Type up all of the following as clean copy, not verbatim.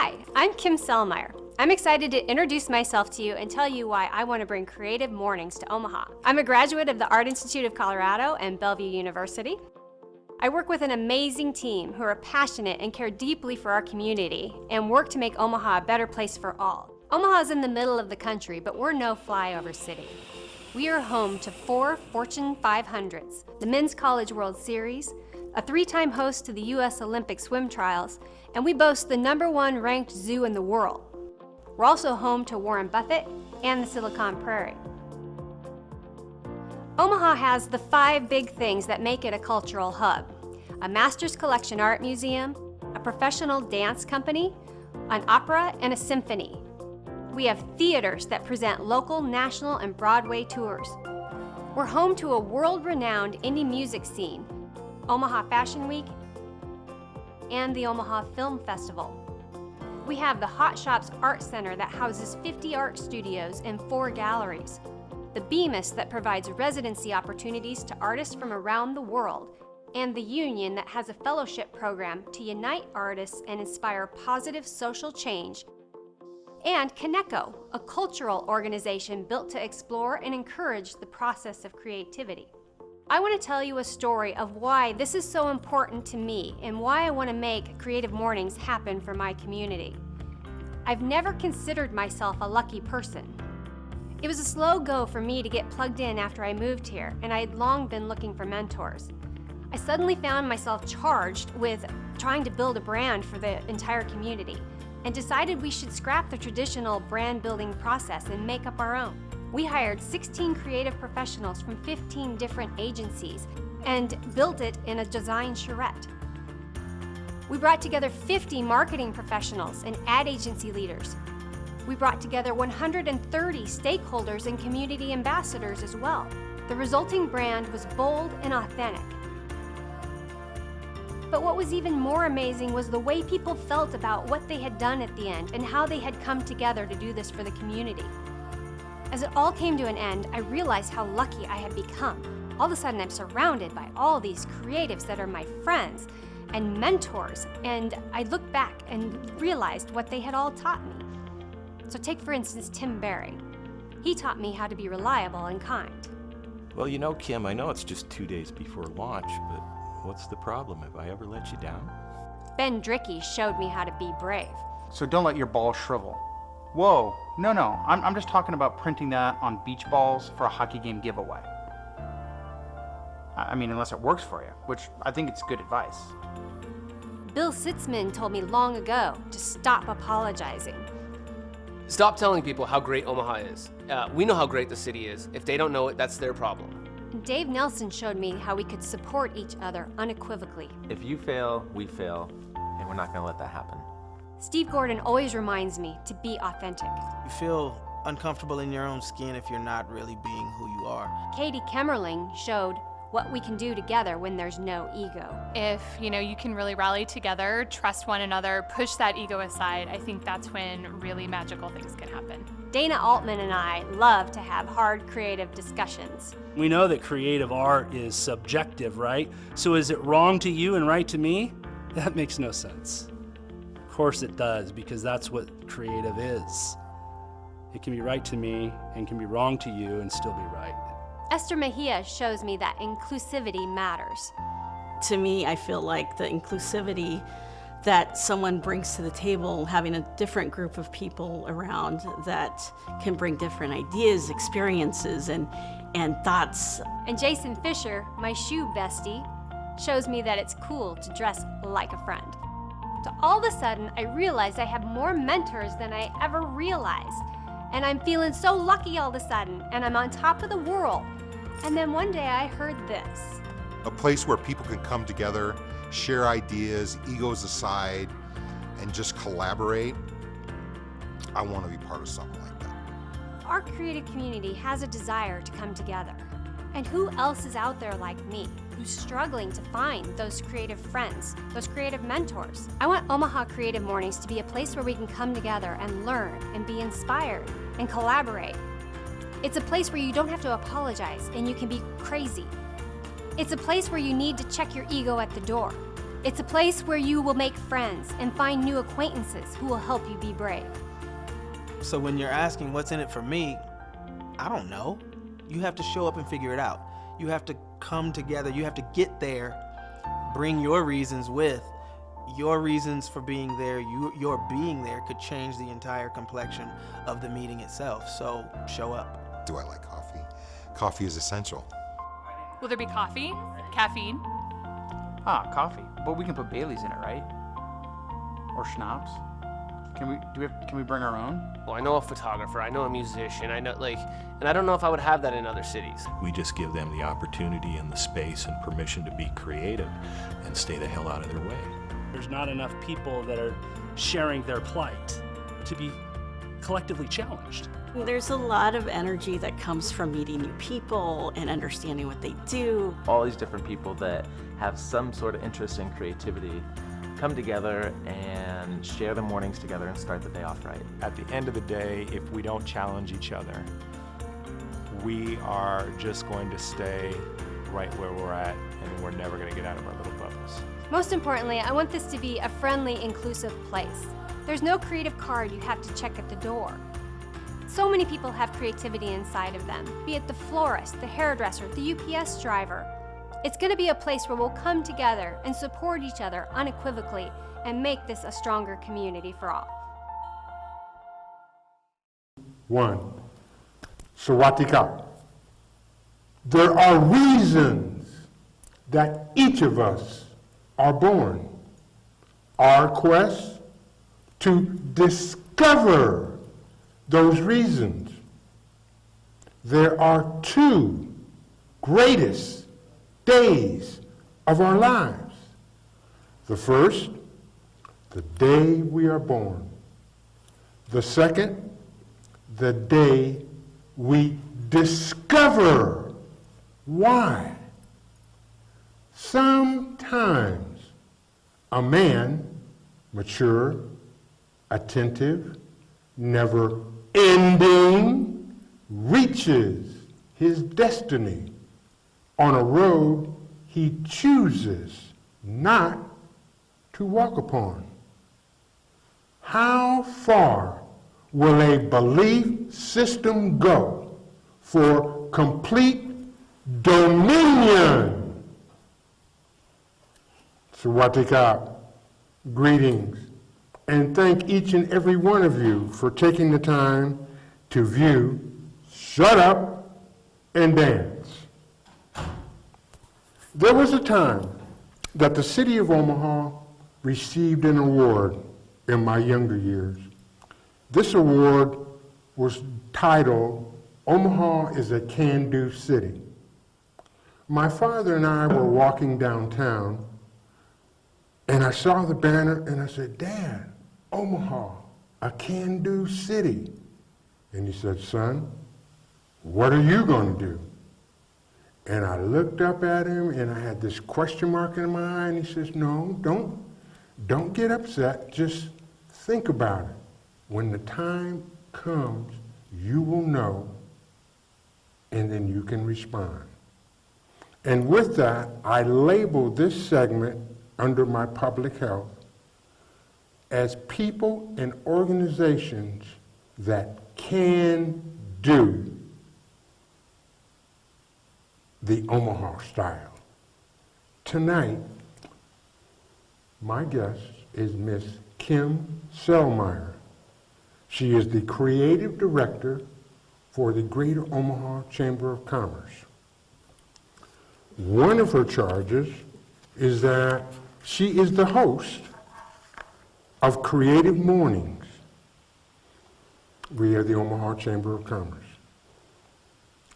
Hi, I'm Kim Selmeyer. I'm excited to introduce myself to you and tell you why I want to bring creative mornings to Omaha. I'm a graduate of the Art Institute of Colorado and Bellevue University. I work with an amazing team who are passionate and care deeply for our community and work to make Omaha a better place for all. Omaha is in the middle of the country, but we're no flyover city. We are home to 4 Fortune 500s, the Men's College World Series, a 3-time host to the U.S. Olympic swim trials, and we boast the #1 ranked zoo in the world. We're also home to Warren Buffett and the Silicon Prairie. Omaha has the 5 big things that make it a cultural hub: a Master's Collection art museum, a professional dance company, an opera, and a symphony. We have theaters that present local, national, and Broadway tours. We're home to a world-renowned indie music scene, Omaha Fashion Week, and the Omaha Film Festival. We have the Hot Shops Art Center that houses 50 art studios and 4 galleries, the Bemis that provides residency opportunities to artists from around the world, and the Union that has a fellowship program to unite artists and inspire positive social change, and Kaneko, a cultural organization built to explore and encourage the process of creativity. I want to tell you a story of why this is so important to me and why I want to make Creative Mornings happen for my community. I've never considered myself a lucky person. It was a slow go for me to get plugged in after I moved here, and I had long been looking for mentors. I suddenly found myself charged with trying to build a brand for the entire community and decided we should scrap the traditional brand building process and make up our own. We hired 16 creative professionals from 15 different agencies and built it in a design charrette. We brought together 50 marketing professionals and ad agency leaders. We brought together 130 stakeholders and community ambassadors as well. The resulting brand was bold and authentic. But what was even more amazing was the way people felt about what they had done at the end and how they had come together to do this for the community. As it all came to an end, I realized how lucky I had become. All of a sudden, I'm surrounded by all these creatives that are my friends and mentors, and I looked back and realized what they had all taught me. So take, for instance, Tim Berry. He taught me how to be reliable and kind. Well, you know, Kim, I know it's just 2 days before launch, but what's the problem? Have I ever let you down? Ben Drickey showed me how to be brave. So don't let your balls shrivel. Whoa, no, I'm just talking about printing that on beach balls for a hockey game giveaway. I mean, unless it works for you, which I think it's good advice. Bill Sitzman told me long ago to stop apologizing. Stop telling people how great Omaha is. We know how great the city is. If they don't know it, that's their problem. Dave Nelson showed me how we could support each other unequivocally. If you fail, we fail, and we're not going to let that happen. Steve Gordon always reminds me to be authentic. You feel uncomfortable in your own skin if you're not really being who you are. Katie Kemmerling showed what we can do together when there's no ego. If you can really rally together, trust one another, push that ego aside, I think that's when really magical things can happen. Dana Altman and I love to have hard creative discussions. We know that creative art is subjective, right? So is it wrong to you and right to me? That makes no sense. Of course it does, because that's what creative is. It can be right to me and can be wrong to you and still be right. Esther Mejia shows me that inclusivity matters. To me, I feel like the inclusivity that someone brings to the table, having a different group of people around that can bring different ideas, experiences, and thoughts. And Jason Fisher, my shoe bestie, shows me that it's cool to dress like a friend. So all of a sudden, I realized I have more mentors than I ever realized. And I'm feeling so lucky all of a sudden, and I'm on top of the world. And then one day I heard this. A place where people can come together, share ideas, egos aside, and just collaborate. I want to be part of something like that. Our creative community has a desire to come together. And who else is out there like me, who's struggling to find those creative friends, those creative mentors? I want Omaha Creative Mornings to be a place where we can come together and learn and be inspired and collaborate. It's a place where you don't have to apologize and you can be crazy. It's a place where you need to check your ego at the door. It's a place where you will make friends and find new acquaintances who will help you be brave. So when you're asking what's in it for me, I don't know. You have to show up and figure it out. You have to come together. You have to get there, bring your reasons with. Your reasons for being there, your being there could change the entire complexion of the meeting itself. So show up. Do I like coffee? Coffee is essential. Will there be coffee? Caffeine? Ah, coffee. Well, we can put Bailey's in it, right? Or schnapps. Can we bring our own? Well, I know a photographer, I know a musician, I know and I don't know if I would have that in other cities. We just give them the opportunity and the space and permission to be creative and stay the hell out of their way. There's not enough people that are sharing their plight to be collectively challenged. There's a lot of energy that comes from meeting new people and understanding what they do. All these different people that have some sort of interest in creativity come together and share the mornings together and start the day off right. At the end of the day, if we don't challenge each other, we are just going to stay right where we're at, and we're never going to get out of our little bubbles. Most importantly, I want this to be a friendly, inclusive place. There's no creative card you have to check at the door. So many people have creativity inside of them, be it the florist, the hairdresser, the UPS driver. It's going to be a place where we'll come together and support each other unequivocally and make this a stronger community for all. 1. Sawatika. There are reasons that each of us are born. Our quest to discover those reasons. There are 2 greatest days of our lives. The first, the day we are born. The second, the day we discover why. Sometimes a man, mature, attentive, never ending, reaches his destiny on a road he chooses not to walk upon. How far will a belief system go for complete dominion? Sawatika, greetings, and thank each and every one of you for taking the time to view Shut Up and Dance. There was a time that the city of Omaha received an award in my younger years. This award was titled, Omaha is a Can-Do City. My father and I were walking downtown, and I saw the banner, and I said, Dad, Omaha, a can-do city. And he said, son, what are you going to do? And I looked up at him, and I had this question mark in my eye, and he says, no, don't get upset, just think about it. When the time comes, you will know, and then you can respond. And with that, I labeled this segment under my public health as people and organizations that can do the Omaha style. Tonight, my guest is Miss Kim Selmeyer. She is the creative director for the Greater Omaha Chamber of Commerce. One of her charges is that she is the host of Creative Mornings via the Omaha Chamber of Commerce.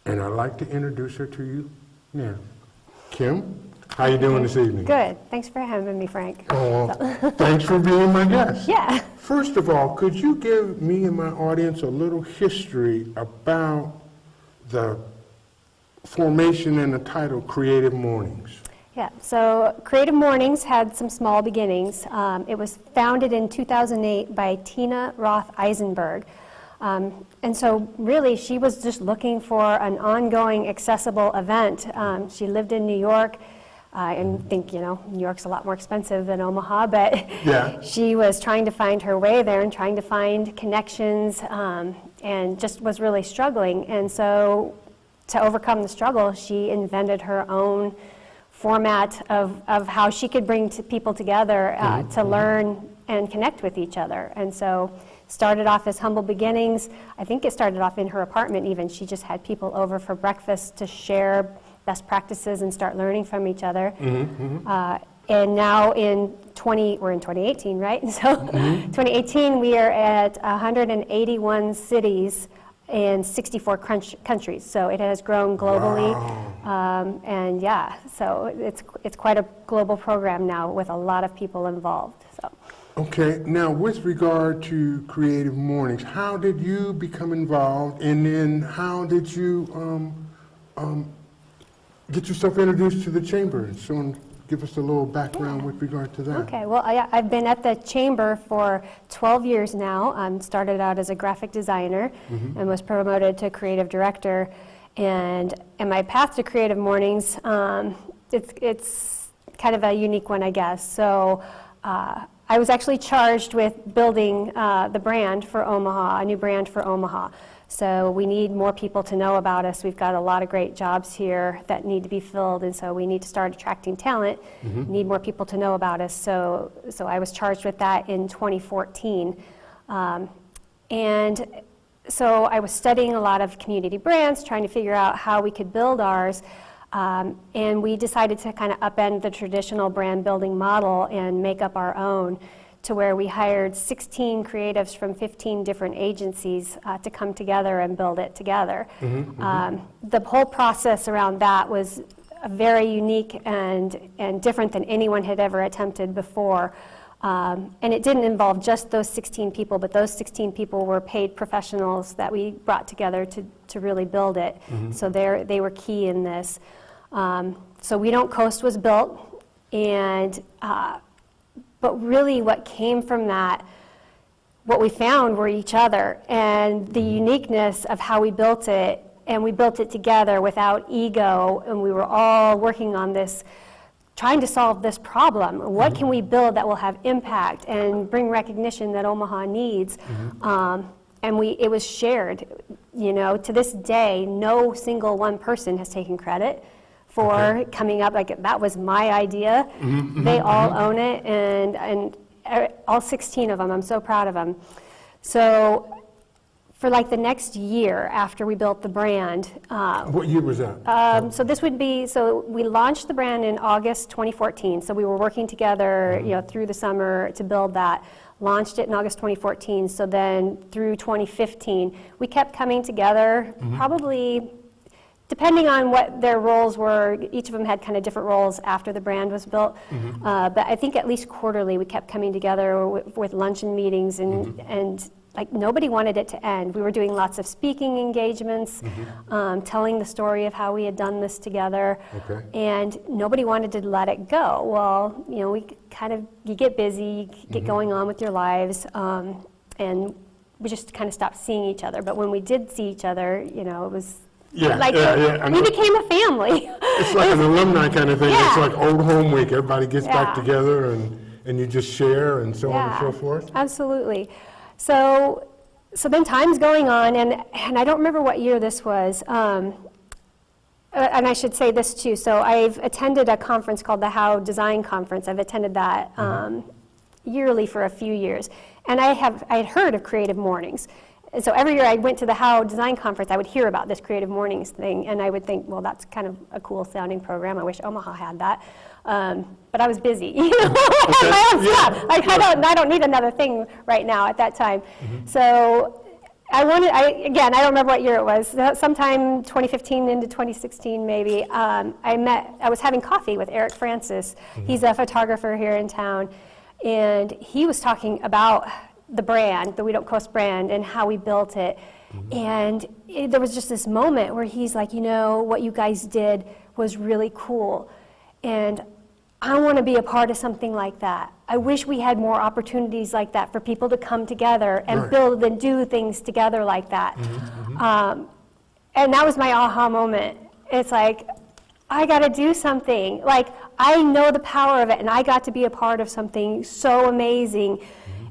And I'd like to introduce her to you now. Kim, how you doing this evening? Good. Thanks for having me, Frank. Oh, thanks for being my guest. Yeah. First of all, could you give me and my audience a little history about the formation and the title Creative Mornings? Yeah, so Creative Mornings had some small beginnings. It was founded in 2008 by Tina Roth Eisenberg. And so really she was just looking for an ongoing accessible event. She lived in New York. And think, New York's a lot more expensive than Omaha, but Yeah. she was trying to find her way there and trying to find connections, and just was really struggling. And so to overcome the struggle, she invented her own format of how she could bring people together to learn and connect with each other. And so started off as humble beginnings. I think it started off in her apartment even. She just had people over for breakfast to share best practices and start learning from each other. And now we're in 2018, right? So 2018, we are at 181 cities in 64 countries. So it has grown globally. Wow. And yeah, so it's quite a global program now with a lot of people involved. So. Okay, now with regard to Creative Mornings, how did you become involved, and then how did you get yourself introduced to the Chamber? So give us a little background with regard to that. Okay, well, I've been at the Chamber for 12 years now. Started out as a graphic designer and was promoted to creative director. And my path to Creative Mornings, it's kind of a unique one, I guess. So I was actually charged with building the brand for Omaha, a new brand for Omaha. So we need more people to know about us. We've got a lot of great jobs here that need to be filled, and so we need to start attracting talent. Need more people to know about us. So I was charged with that in 2014. And so I was studying a lot of community brands, trying to figure out how we could build ours. And we decided to kind of upend the traditional brand building model and make up our own, to where we hired 16 creatives from 15 different agencies to come together and build it together. The whole process around that was very unique and different than anyone had ever attempted before. And it didn't involve just those 16 people, but those 16 people were paid professionals that we brought together to really build it. So they were key in this. So We Don't Coast was built, and but really what came from that, what we found were each other and the uniqueness of how we built it, and we built it together without ego, and we were all working on this, trying to solve this problem. What can we build that will have impact and bring recognition that Omaha needs? And it was shared. To this day, no single one person has taken credit for coming up, like, that was my idea. They all own it, and all 16 of them, I'm so proud of them. So for like the next year after we built the brand. What year was that? So we launched the brand in August 2014. So we were working together, through the summer to build that. Launched it in August 2014. So then through 2015, we kept coming together, probably depending on what their roles were. Each of them had kind of different roles after the brand was built. But I think at least quarterly we kept coming together with luncheon meetings, and like, nobody wanted it to end. We were doing lots of speaking engagements, telling the story of how we had done this together, and nobody wanted to let it go. Well, you get busy, you get going on with your lives, and we just kind of stopped seeing each other. But when we did see each other, it was we became a family. It's like an alumni kind of thing. It's like old home week. Everybody gets back together, and you just share, and so on and so forth. Absolutely. So then time's going on, and I don't remember what year this was. And I should say this too. So I've attended a conference called the How Design Conference. I've attended that yearly for a few years, and I had heard of Creative Mornings. And so every year I went to the How Design Conference, I would hear about this Creative Mornings thing, and I would think, well, that's kind of a cool sounding program. I wish Omaha had that. But I was busy, my own stuff. Like, I don't need another thing right now at that time. So I don't remember what year it was. Sometime 2015 into 2016 maybe. I was having coffee with Eric Francis. He's a photographer here in town, and he was talking about the brand, the We Don't Coast brand, and how we built it. And there was just this moment where he's like, what you guys did was really cool, and I want to be a part of something like that. I wish we had more opportunities like that for people to come together and build and do things together like that. And that was my aha moment. It's like, I got to do something. Like, I know the power of it, and I got to be a part of something so amazing.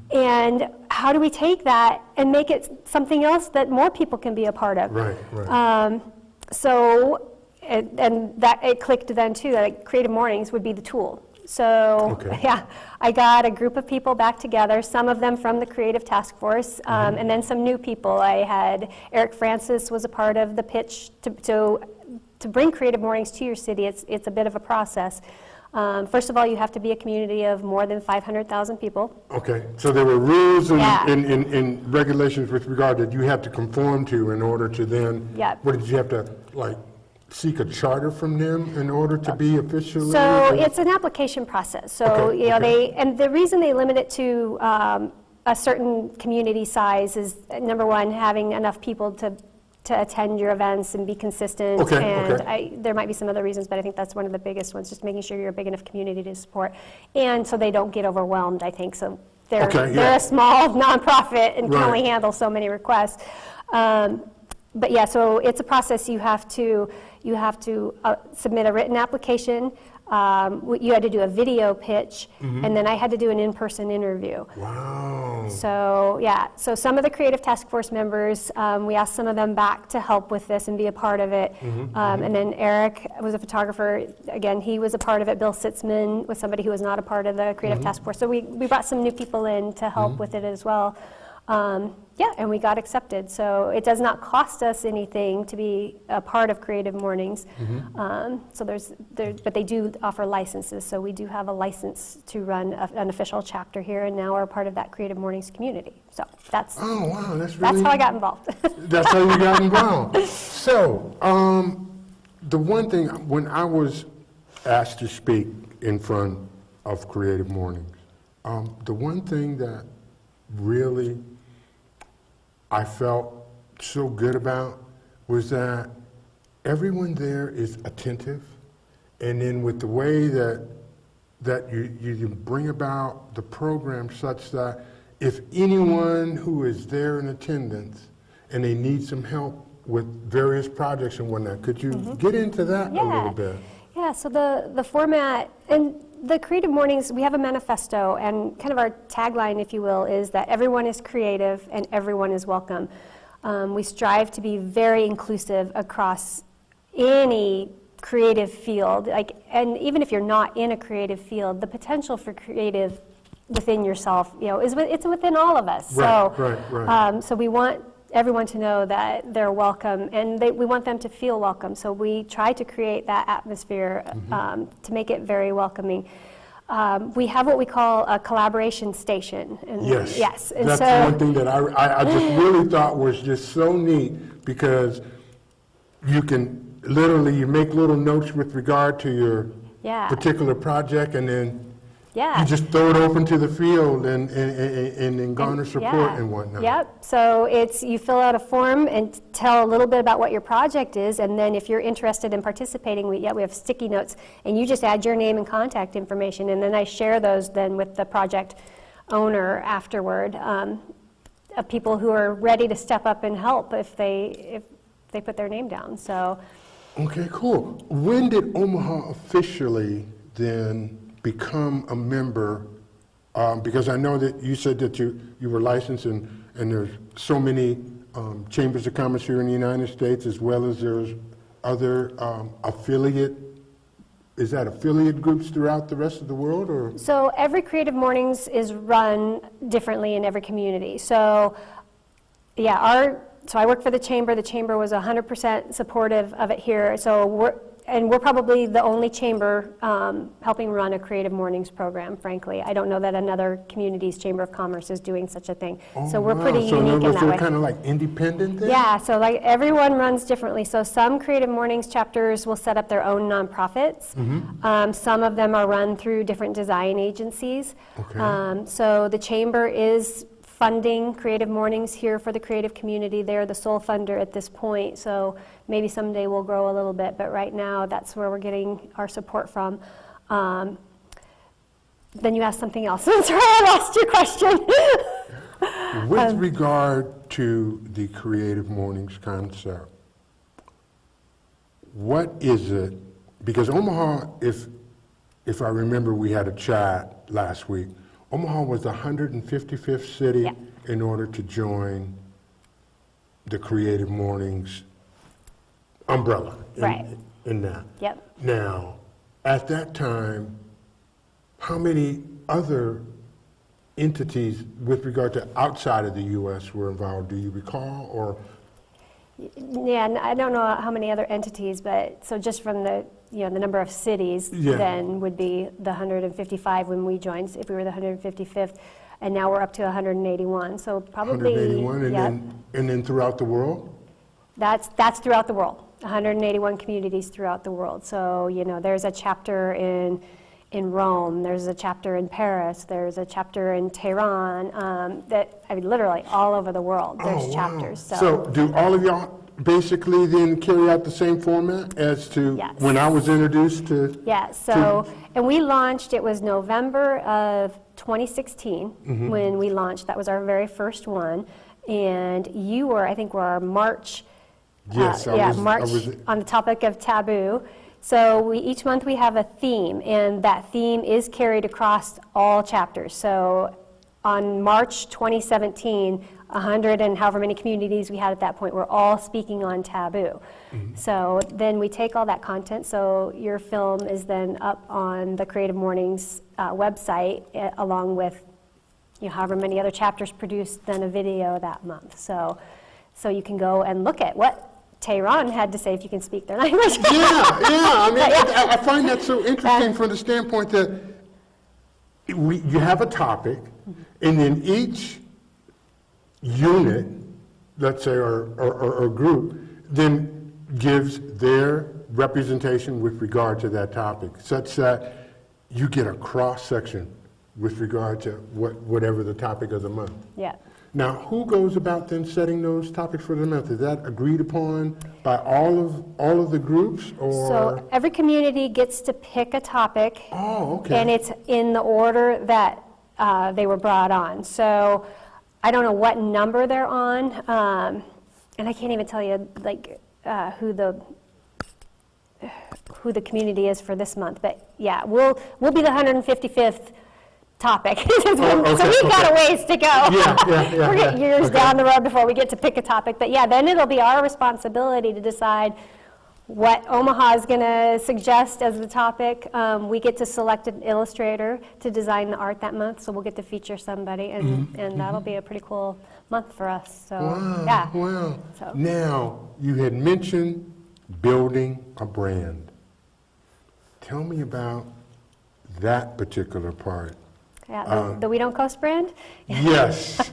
And how do we take that and make it something else that more people can be a part of? Right, right. And that it clicked then too, that Creative Mornings would be the tool. So yeah, I got a group of people back together, some of them from the Creative Task Force, and then some new people. I had Eric Francis was a part of the pitch to bring Creative Mornings to your city. It's a bit of a process. First of all, you have to be a community of more than 500,000 people. Okay, so there were rules and, Yeah. and regulations with regard that you had to conform to in order to then, Yep. what did you have to, like, seek a charter from them in order to be officially? So it's an application process. So, Okay, you know, okay. and the reason they limit it to a certain community size is, number one, having enough people to attend your events and be consistent. Okay, and okay. there might be some other reasons, but I think that's one of the biggest ones, just making sure you're a big enough community to support. And so they don't get overwhelmed, I think. So they're a small nonprofit and can only handle so many requests. But yeah, so it's a process. You have to submit a written application. You had to do a video pitch, and then I had to do an in-person interview. Wow. So yeah, so some of the Creative Task Force members, we asked some of them back to help with this and be a part of it. And then Eric was a photographer. Again, he was a part of it. Bill Sitzman was somebody who was not a part of the Creative Task Force. So we brought some new people in to help with it as well. Yeah, and we got accepted. So it does not cost us anything to be a part of Creative Mornings. So but they do offer licenses. So we do have a license to run an official chapter here, and now we're a part of that Creative Mornings community. So that's that's how I got involved. That's how you got involved. So the one thing, when I was asked to speak in front of Creative Mornings, the one thing that really I felt so good about was that everyone there is attentive, and then with the way that you bring about the program such that if anyone who is there in attendance and they need some help with various projects and whatnot, could you get into that a little bit? Yeah, so the format, and the Creative Mornings, we have a manifesto, and kind of our tagline, if you will, is that everyone is creative and everyone is welcome. We strive to be very inclusive across any creative field, and even if you're not in a creative field, the potential for creative within yourself, it's within all of us. Right. So we want everyone to know that they're welcome, and we want them to feel welcome. So we try to create that atmosphere to make it very welcoming. We have what we call a collaboration station. And Yes. And that's one thing that I just really thought was just so neat, because you can literally, you make little notes with regard to your particular project, and then you just throw it open to the field and garner support and whatnot. Yep. So you fill out a form and tell a little bit about what your project is, and then if you're interested in participating, we have sticky notes, and you just add your name and contact information, and then I share those then with the project owner afterward, of people who are ready to step up and help if they put their name down. So. Okay, cool. When did Omaha officially then become a member, because I know that you said that you were licensed, and there's so many chambers of commerce here in the United States, as well as there's other affiliate groups throughout the rest of the world, or? So every Creative Mornings is run differently in every community. So yeah, so I work for the chamber. The chamber was 100% supportive of it here. So we're probably the only chamber helping run a Creative Mornings program, frankly. I don't know that another community's Chamber of Commerce is doing such a thing. So we're pretty unique in that way. So kind of like independent then? Yeah, so like everyone runs differently. So some Creative Mornings chapters will set up their own nonprofits. Some of them are run through different design agencies. Okay. So the chamber is funding Creative Mornings here for the creative community. They're the sole funder at this point, so maybe someday we'll grow a little bit, but right now that's where we're getting our support from. Then you asked something else. Sorry, I lost your question. With regard to the Creative Mornings concept, what is it? Because Omaha, if if I remember, we had a chat last week. Omaha was the 155th city Yeah. in order to join the Creative Mornings umbrella Right. in that. Yep. Now, at that time, how many other entities with regard to outside of the U.S. were involved? Do you recall, or? Yeah, and I don't know how many other entities, but so just from the the number of cities, Yeah. then would be the 155 when we joined, if we were the 155th, and now we're up to 181. So probably 181, and yeah, then throughout the world? that's throughout the world. 181 communities throughout the world. So there's a chapter in Rome, there's a chapter in Paris, there's a chapter in Tehran, literally all over the world, there's chapters. So do all of y'all basically then carry out the same format as to Yes. when I was introduced to? Yeah, and we launched, it was November of 2016 when we launched, that was our very first one, and you were, I think, were our March, Yes, March on the topic of taboo. So each month we have a theme, and that theme is carried across all chapters. So on March 2017, 100 and however many communities we had at that point were all speaking on taboo. So then we take all that content, so your film is then up on the Creative Mornings website, along with however many other chapters produced, then a video that month. So you can go and look at what Tehran had to say, if you can speak their language. I mean, I find that so interesting from the standpoint that you have a topic, and then each unit, let's say, or group, then gives their representation with regard to that topic, such that you get a cross-section with regard to whatever the topic of the month. Yeah. Now, who goes about then setting those topics for the month? Is that agreed upon by all of the groups, or? So every community gets to pick a topic. Oh, okay. And it's in the order that they were brought on. So I don't know what number they're on, and I can't even tell you who the community is for this month. But yeah, we'll be the 155th topic. So we've got a ways to go. We're getting years down the road before we get to pick a topic. But yeah, then it'll be our responsibility to decide what Omaha is going to suggest as the topic. We get to select an illustrator to design the art that month, so we'll get to feature somebody, and that'll be a pretty cool month for us. So Wow. So. Now, you had mentioned building a brand. Tell me about that particular part. Yeah, the We Don't Coast brand? Yes.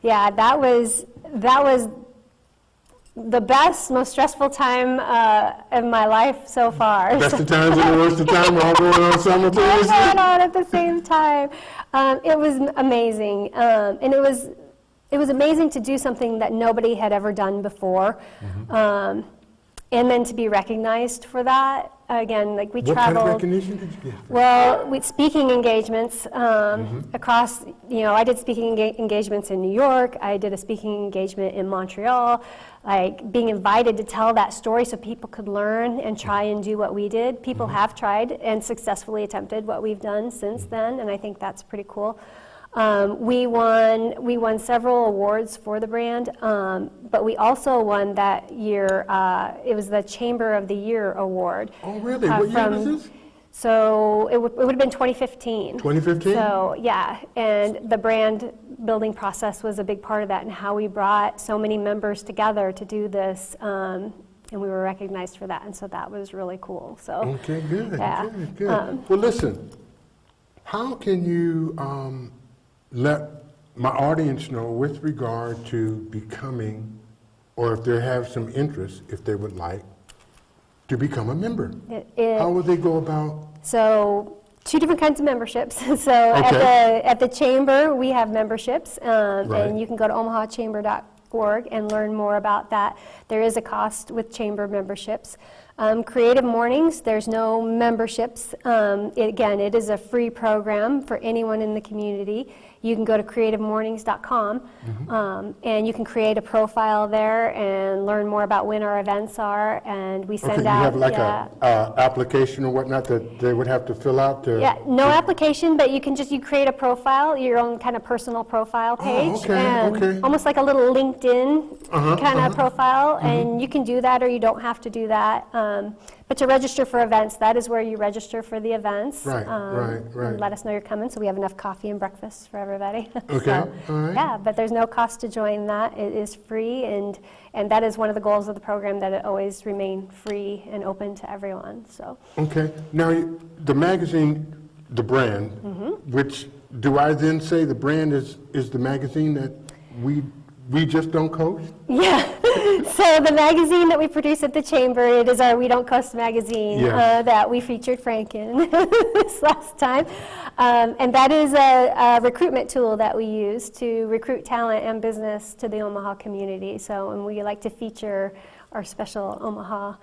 Yeah, that was the best, most stressful time of my life so far. Best of times and the worst of time, all going on simultaneously? All going on at the same time. It was amazing, and it was amazing to do something that nobody had ever done before, and then to be recognized for that. Again, like we What traveled. kind of recognition did you get? Well, with speaking engagements across, I did speaking engagements in New York. I did a speaking engagement in Montreal. Like being invited to tell that story so people could learn and try and do what we did. People have tried and successfully attempted what we've done since then, and I think that's pretty cool. We won several awards for the brand, but we also won that year. It was the Chamber of the Year award. Oh, really? What year was this? So it would have been 2015. 2015? So yeah, and the brand building process was a big part of that, and how we brought so many members together to do this, and we were recognized for that, and so that was really cool. So Okay, good. Yeah. Good. Well, listen, how can you let my audience know with regard to becoming, or if they have some interest, if they would like, to become a member? How would they go about? So, two different kinds of memberships. So at the chamber, we have memberships, and you can go to omahachamber.org and learn more about that. There is a cost with chamber memberships. Creative Mornings, there's no memberships. Again, it is a free program for anyone in the community. You can go to creativemornings.com and you can create a profile there and learn more about when our events are, and we send Okay, you out. have like a application or whatnot that they would have to fill out to? Yeah, no application, but you can just, you create a profile, your own kind of personal profile page. okay, and okay. Almost like a little LinkedIn kind of profile, and you can do that or you don't have to do that. But to register for events, that is where you register for the events. Right, right. And let us know you're coming, so we have enough coffee and breakfast for everybody. Okay, So, all right. yeah, but there's no cost to join that. It is free, and that is one of the goals of the program, that it always remain free and open to everyone. So. Okay, now, the magazine, the brand, which, do I then say the brand is the magazine that we just don't coast? Yeah, so the magazine that we produce at the Chamber, it is our We Don't Coast magazine. Yes. That we featured Frank in this last time. And that is a recruitment tool that we use to recruit talent and business to the Omaha community. So, and we like to feature our special Omaha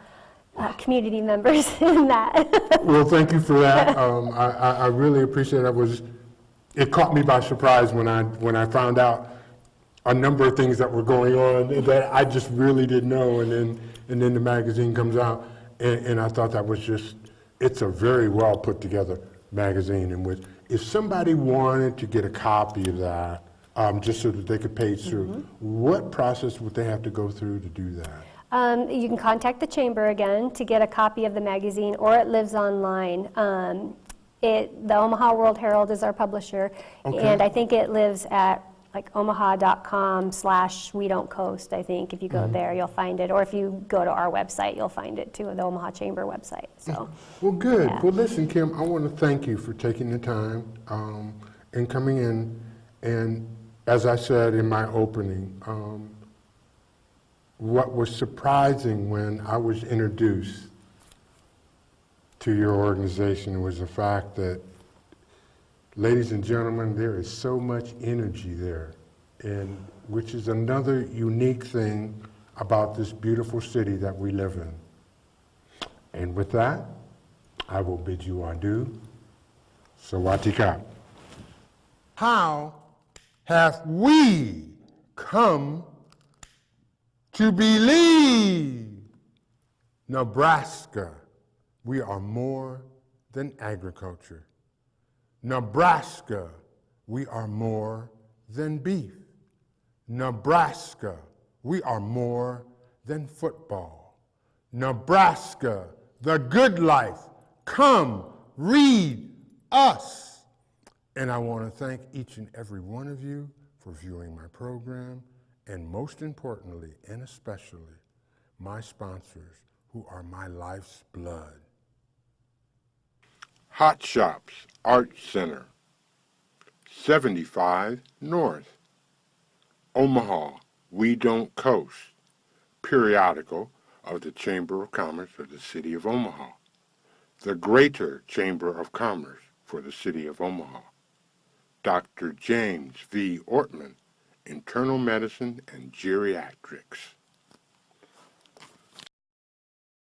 community members in that. Well, thank you for that. I really appreciate it. It caught me by surprise when I found out a number of things that were going on that I just really didn't know, and then the magazine comes out, and I thought that was it's a very well put together magazine, in which if somebody wanted to get a copy of that, just so that they could page through, what process would they have to go through to do that? You can contact the Chamber again to get a copy of the magazine, or it lives online. The Omaha World Herald is our publisher, and I think it lives at like omaha.com/we don't coast. I think if you go there, you'll find it, or if you go to our website, you'll find it too, the Omaha Chamber website. So. Well, good. Yeah. Well, listen, Kim, I want to thank you for taking the time and coming in. And as I said in my opening, what was surprising when I was introduced to your organization was the fact that, ladies and gentlemen, there is so much energy there, and which is another unique thing about this beautiful city that we live in. And with that, I will bid you adieu. Sawatika. How have we come to believe? Nebraska, we are more than agriculture. Nebraska, we are more than beef. Nebraska, we are more than football. Nebraska, the good life. Come, read us. And I want to thank each and every one of you for viewing my program, and most importantly and especially, my sponsors, who are my life's blood. Hot Shops Art Center, 75 North. Omaha, We Don't Coast, periodical of the Chamber of Commerce of the City of Omaha. The Greater Chamber of Commerce for the City of Omaha. Dr. James V. Ortman, Internal Medicine and Geriatrics.